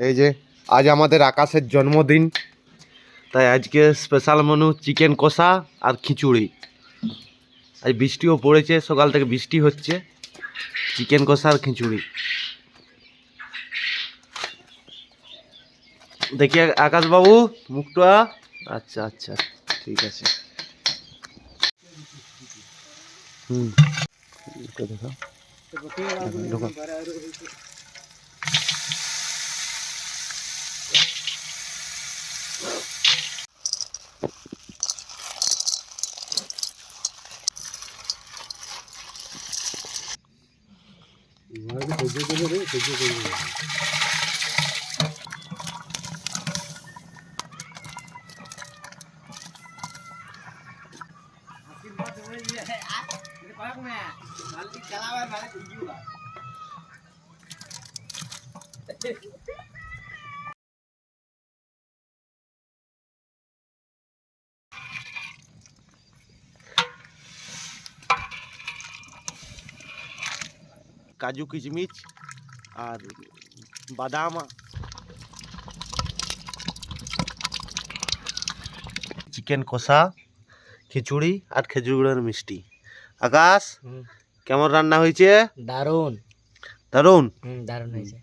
এই যে আজ আমাদের আকাশের জন্মদিন, তাই আজকে স্পেশাল মেনু চিকেন কষা আর খিচুড়ি। আজ বৃষ্টিও পড়েছে, সকাল থেকে বৃষ্টি হচ্ছে। চিকেন কষা আর খিচুড়ি। দেখি আকাশবাবু মুখটা। আচ্ছা আচ্ছা, ঠিক আছে। দেখো কাজু কিশমিশ আর বাদাম, চিকেন কষা, খিচুড়ি আর খেজুর গুড়ের মিষ্টি। আকাশ, কেমন রান্না হয়েছে? দারুন দারুন। দারুন হয়েছে।